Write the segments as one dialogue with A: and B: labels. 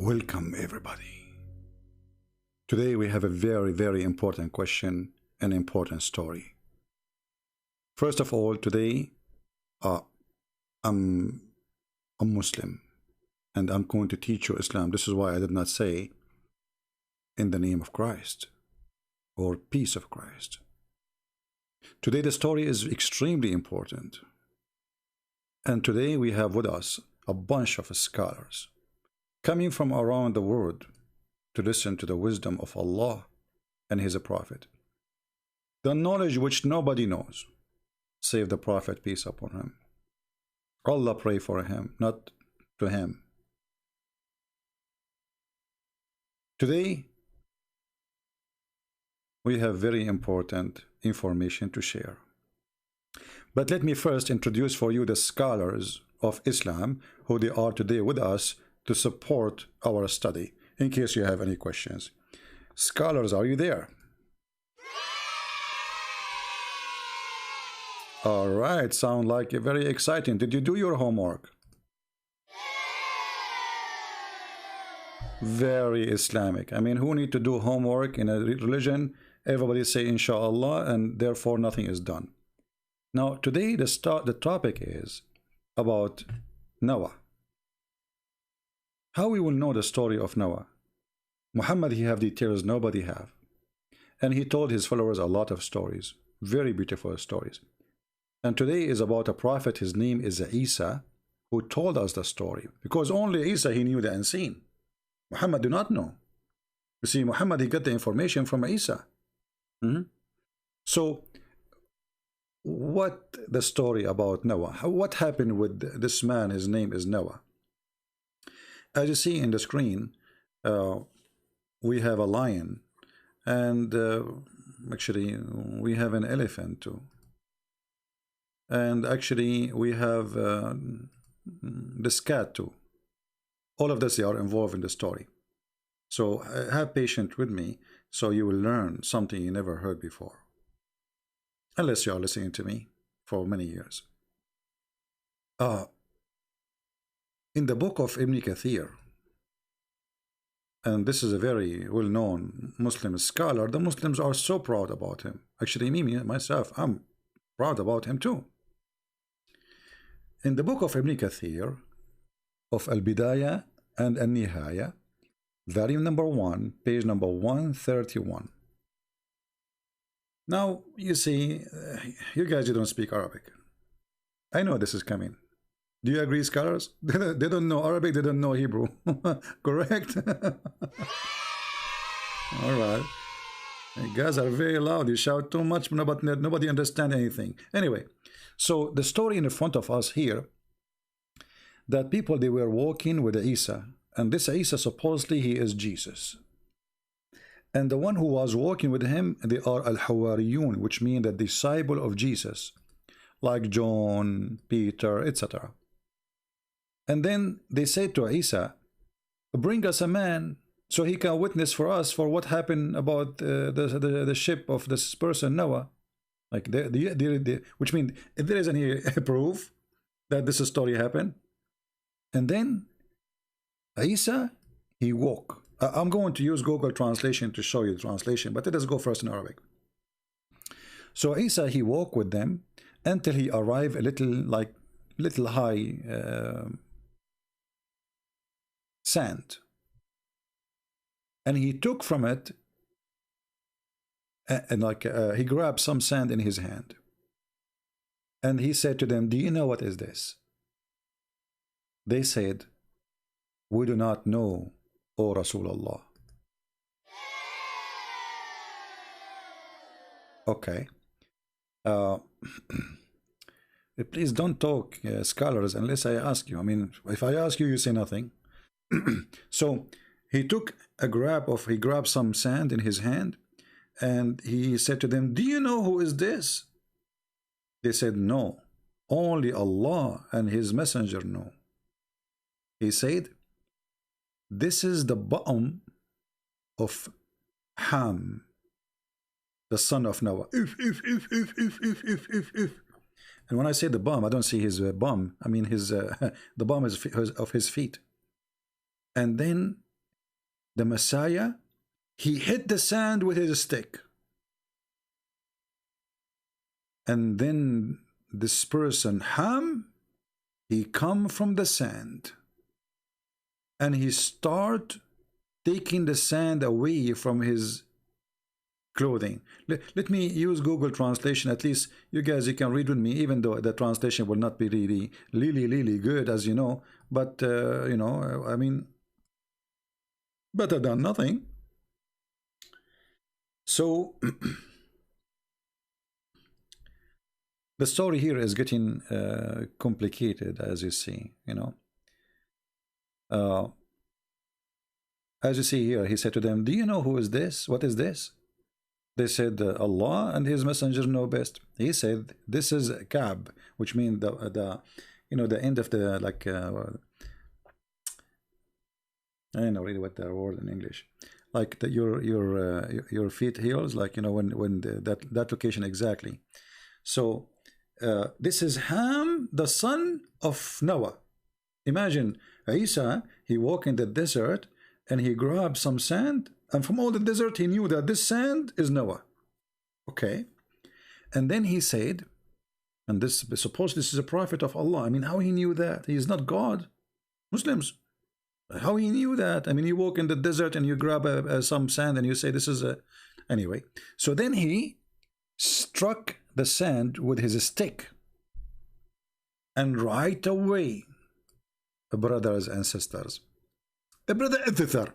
A: Welcome everybody. Today we have a very important question, an important story. First of all, today I'm a Muslim and I'm going to teach you Islam. This is why I did not say in the name of Christ or peace of Christ. Today the story is extremely important. And today we have with us a bunch of scholars coming from around the world to listen to the wisdom of Allah and His Prophet. The knowledge which nobody knows, save the Prophet, peace upon him. Allah pray for him, not to him. Today, we have very important information to share. But let me first introduce for you the scholars of Islam, who they are today with us to support our study, in case you have any questions. Scholars, are you there? All right, sound like very exciting. Did you do your homework? Very Islamic. I mean, who need to do homework in a religion? Everybody say inshallah, and therefore nothing is done. Now, today the topic is about Noah. How we will know the story of Noah? Muhammad, he have details nobody have. And he told his followers a lot of stories, very beautiful stories. And today is about a prophet, his name is Isa, who told us the story. Because only Isa, he knew the unseen. Muhammad do not know. You see, Muhammad, he got the information from Isa. So, what the story about Noah? What happened with this man? His name is Noah. As you see in the screen, we have a lion, and actually we have an elephant too. And actually we have this cat too. All of this, they are involved in the story. So have patience with me, so you will learn something you never heard before. Unless you are listening to me for many years. In the book of Ibn Kathir, and this is a very well-known Muslim scholar, the Muslims are so proud about him. Actually, me, myself, I'm proud about him too. In the book of Ibn Kathir, of Al-Bidayah and Al-Nihaya, volume number 1, page number 131. Now, you see, you guys, you don't speak Arabic. I know this is coming. Do you agree, scholars? They don't know Arabic, they don't know Hebrew. Correct? All right. You guys are very loud. You shout too much, but nobody understands anything. Anyway, so the story in front of us here, that people, they were walking with Isa. And this Isa, supposedly, he is Jesus. And the one who was walking with him, they are Al-Hawariyun, which mean the disciple of Jesus, like John, Peter, etc. And then they said to Isa, bring us a man so he can witness for us for what happened about the ship of this person Noah. Like which means if there is any proof that this story happened. And then Isa, he woke. I'm going to use Google Translation to show you the translation, but let us go first in Arabic. So Isa, he walked with them until he arrived a little high sand, and he took from it and he grabbed some sand in his hand, and he said to them, do you know what is this? They said, we do not know, O Rasulullah. Okay. Please don't talk, scholars, unless I ask you. I mean, if I ask you, you say nothing. So he took he grabbed some sand in his hand, and he said to them, do you know who is this? They said, no, only Allah and His Messenger know. He said, this is the bottom of Ham, the son of Noah. And when I say the bum, I don't see his bum. I mean his the bum is of his feet. And then the Messiah, he hit the sand with his stick. And then this person, Ham, he come from the sand. And he start taking the sand away from his clothing. Let me use Google Translation. At least you guys, you can read with me, even though the translation will not be really good, as you know. But, you know, I mean, better than nothing. So, the story here is getting complicated, as you see, you know. As you see here, he said to them, do you know who is this? What is this? They said, Allah and his messenger know best. He said, this is Ka'b, which means the you know, the end of the, like, I don't know really what the word in English, like the, your feet heels, like, you know, when that location exactly. So this is Ham, the son of Noah. Imagine Isa, he walked in the desert and he grabbed some sand, and from all the desert he knew that this sand is Noah. Okay. And then he said, and this, suppose this is a prophet of Allah. I mean, how he knew that? He is not God. Muslims, how he knew that? I mean, you walk in the desert and you grab some sand and you say this is a... Anyway, so then he struck the sand with his stick. And right away, brothers and sisters, brother Ithithar,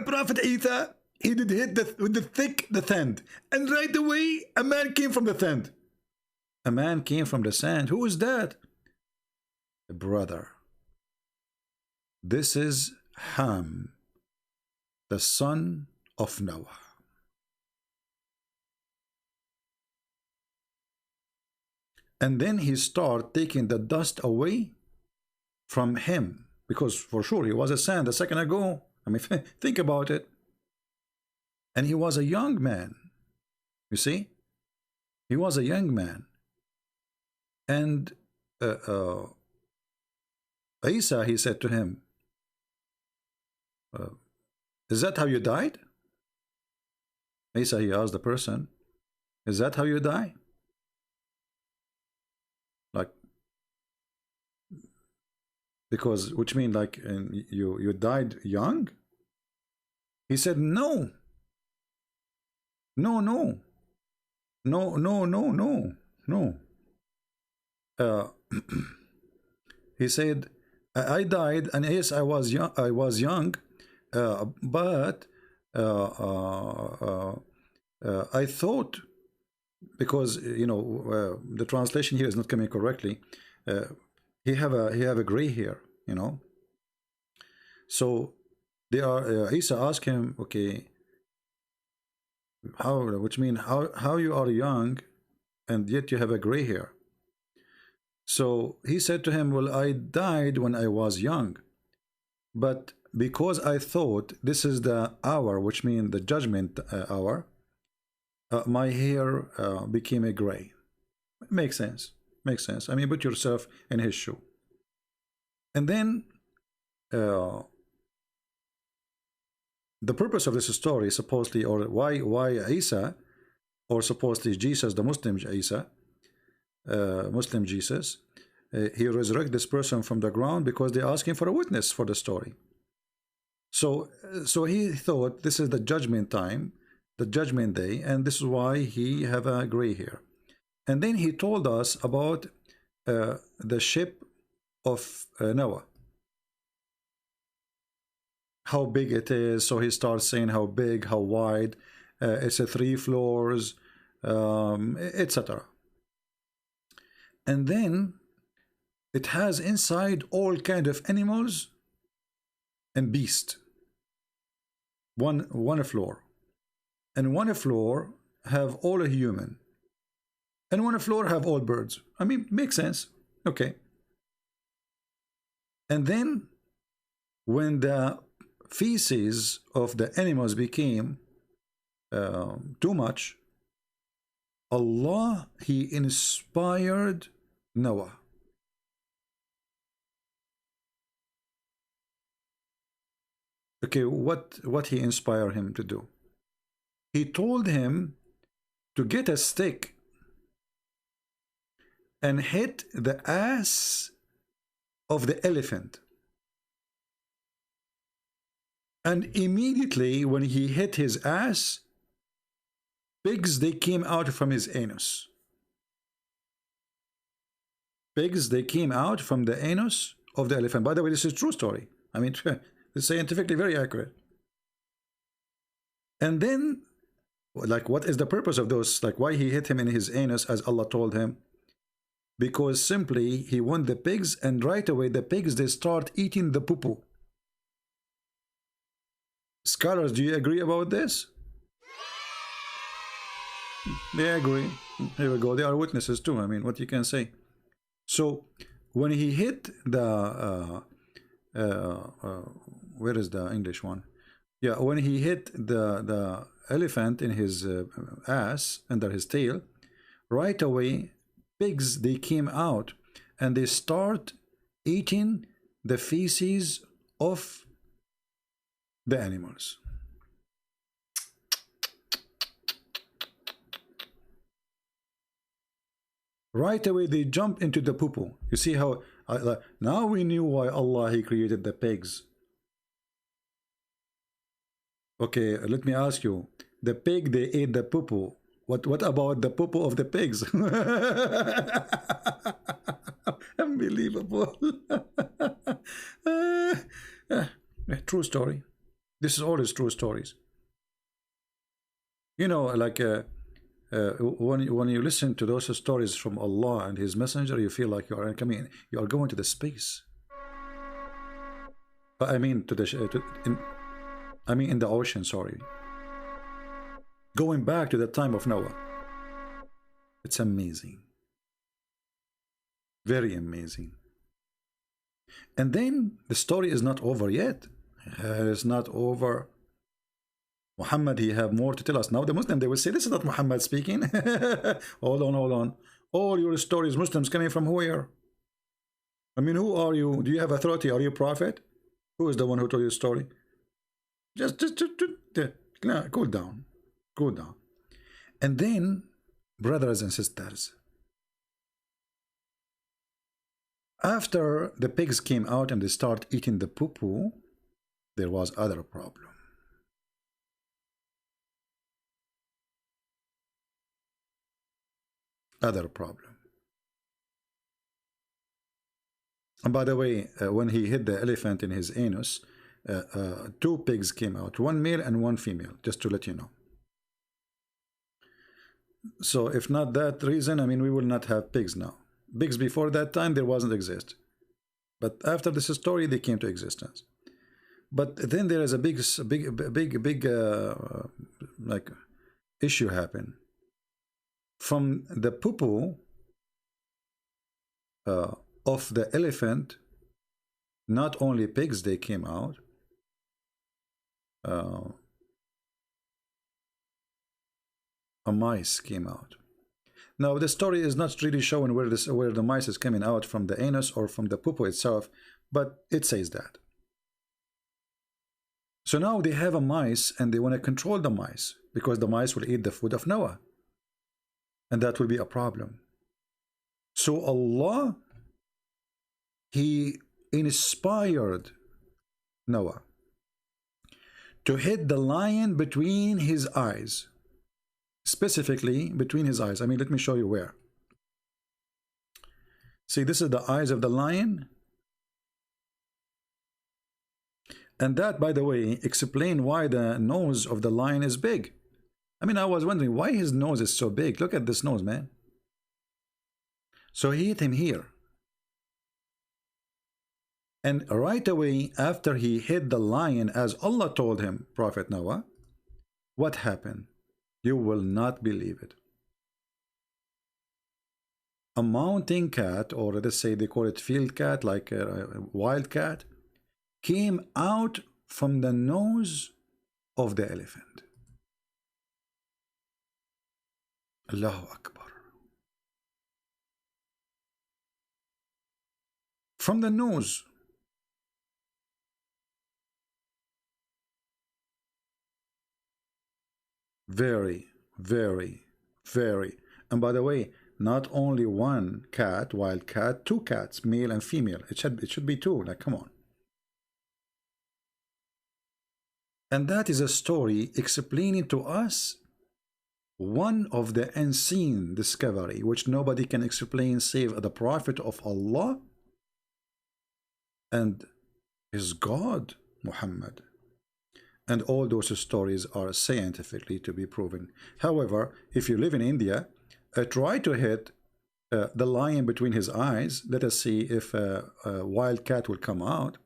A: Prophet Isa, he did hit with the sand, and right away a man came from the sand. A man came from the sand. Who is that? A brother. This is Ham, the son of Noah. And then he started taking the dust away from him, because for sure he was a sand a second ago. I mean, think about it. And he was a young man. You see? He was a young man. And Isa, he said to him, is that how you died? Isa, he asked the person, is that how you die? Like, because, which means like you died young? He said, no. No, no. No, no, no, no, no. He said, I died, and yes, I was young, but I thought, because you know the translation here is not coming correctly. He have a gray hair, you know. So they are. Isa asked him, okay, how? Which means how you are young, and yet you have a gray hair. So he said to him, well, I died when I was young, but because I thought this is the hour, which means the judgment hour, my hair became a gray. Makes sense. Makes sense. I mean, put yourself in his shoe. And then the purpose of this story, supposedly, or why Isa, or supposedly Jesus, the Muslim Isa, Muslim Jesus, he resurrected this person from the ground because they asked him for a witness for the story. So he thought this is the judgment time, the judgment day, and this is why he have a gray hair. And then he told us about the ship of Noah, how big it is. So he starts saying how big, how wide, it's a 3 floors, etc. And then it has inside all kind of animals and beasts. One floor, and one floor have all a human, and one floor have all birds. I mean, makes sense. Okay. And then when the feces of the animals became too much, Allah, he inspired Noah. Okay, what he inspired him to do? He told him to get a stick and hit the ass of the elephant. And immediately when he hit his ass, pigs, they came out from his anus. Pigs, they came out from the anus of the elephant. By the way, this is a true story. I mean, it's scientifically very accurate. And then, like, what is the purpose of those? Like, why he hit him in his anus as Allah told him? Because simply he want the pigs, and right away the pigs, they start eating the poo-poo. Scholars, do you agree about this? They agree. Here we go. They are witnesses too. I mean, what you can say. So when he hit the where is the English one? Yeah, when he hit the elephant in his ass under his tail, right away pigs, they came out and they start eating the feces of the animals. Right away they jump into the poo-poo. You see how now we knew why Allah he created the pigs. Okay, let me ask you. The pig, they ate the poo-poo. What about the poo-poo of the pigs? Unbelievable. True story. This is always true stories. You know, like when you listen to those stories from Allah and His Messenger, you feel like you are coming, you are going to the space. I mean, I mean in the ocean. Sorry, going back to the time of Noah. It's amazing, very amazing. And then the story is not over yet. It's not over. Muhammad, he have more to tell us. Now the Muslim, they will say, this is not Muhammad speaking. Hold on, hold on. All your stories, Muslims coming from where? I mean, who are you? Do you have authority? Are you a prophet? Who is the one who told you the story? Just cool down. Cool down. And then, brothers and sisters, after the pigs came out and they start eating the poo-poo, there was other problem. Other problem. And by the way, when he hit the elephant in his anus, two pigs came out, one male and one female, just to let you know. So if not that reason, I mean, we will not have pigs now. Pigs before that time, there wasn't exist. But after this story, they came to existence. But then there is a big like issue happen. From the poo-poo of the elephant, not only pigs, they came out. A mice came out. Now the story is not really showing where the mice is coming out from the anus or from the poo-poo itself, but it says that. So now they have a mice and they want to control the mice because the mice will eat the food of Noah. And that will be a problem. So Allah, He inspired Noah to hit the lion between his eyes. Specifically between his eyes. I mean, let me show you where. See, this is the eyes of the lion. And that, by the way, explains why the nose of the lion is big. I mean, I was wondering why his nose is so big. Look at this nose, man. So he hit him here. And right away, after he hit the lion, as Allah told him, Prophet Noah, what happened? You will not believe it. A mountain cat, or let's say they call it field cat, like a wild cat, came out from the nose of the elephant. Allahu Akbar. From the nose. Very, very, very. And by the way, not only one cat, wild cat, two cats, male and female. It should be two. Like, come on. And that is a story explaining to us one of the unseen discovery which nobody can explain save the Prophet of Allah and his God Muhammad. And all those stories are scientifically to be proven. However, if you live in India, try to hit the lion between his eyes. Let us see if a wild cat will come out.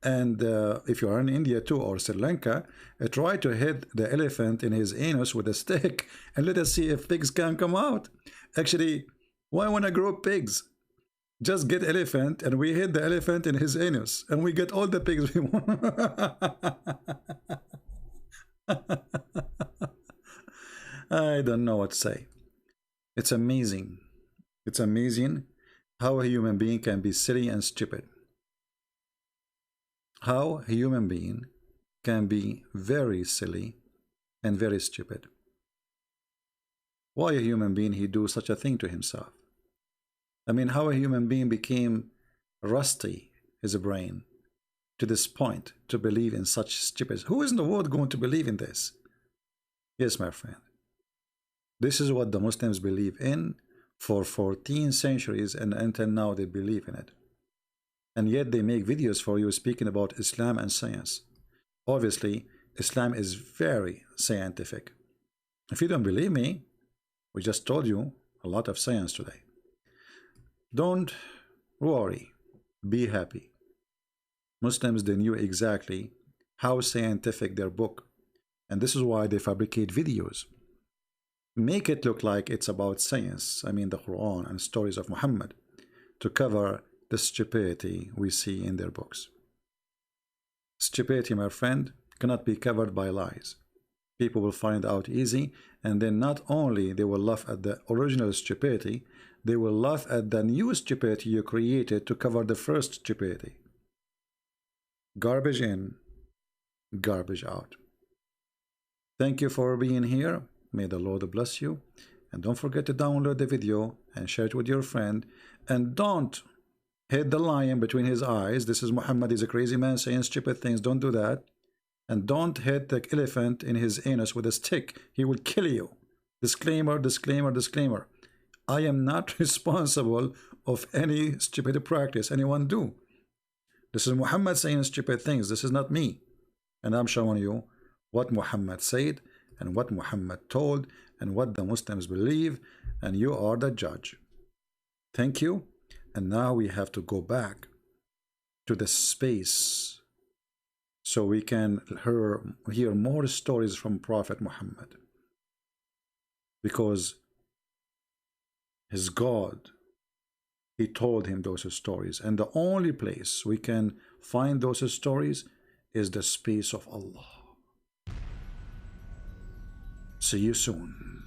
A: And if you are in India too, or Sri Lanka, try to hit the elephant in his anus with a stick, and let us see if pigs can come out. Actually, why want to grow pigs? Just get elephant, and we hit the elephant in his anus, and we get all the pigs we want. I don't know what to say. It's amazing. It's amazing how a human being can be silly and stupid. How a human being can be very silly and very stupid. Why a human being he do such a thing to himself? I mean, how a human being became rusty his brain to this point to believe in such stupid. Who is in the world going to believe in this? Yes, my friend. This is what the Muslims believe in for 14 centuries, and until now they believe in it. And yet they make videos for you speaking about Islam and science. Obviously, Islam is very scientific. If you don't believe me, we just told you a lot of science today. Don't worry, be happy. Muslims, they knew exactly how scientific their book, and this is why they fabricate videos. Make it look like it's about science, I mean the Quran and stories of Muhammad, to cover the stupidity we see in their books. Stupidity, my friend, cannot be covered by lies. People will find out easy, and then not only they will laugh at the original stupidity, they will laugh at the new stupidity you created to cover the first stupidity. Garbage in, garbage out. Thank you for being here. May the Lord bless you. And don't forget to download the video and share it with your friend. And don't hit the lion between his eyes. This is Muhammad. He's a crazy man saying stupid things. Don't do that. And don't hit the elephant in his anus with a stick. He will kill you. Disclaimer, disclaimer, disclaimer. I am not responsible of any stupid practice anyone do. This is Muhammad saying stupid things. This is not me. And I'm showing you what Muhammad said and what Muhammad told and what the Muslims believe, and you are the judge. Thank you. And now we have to go back to the space so we can hear more stories from Prophet Muhammad, because his God, he told him those stories, and the only place we can find those stories is the space of Allah. See you soon.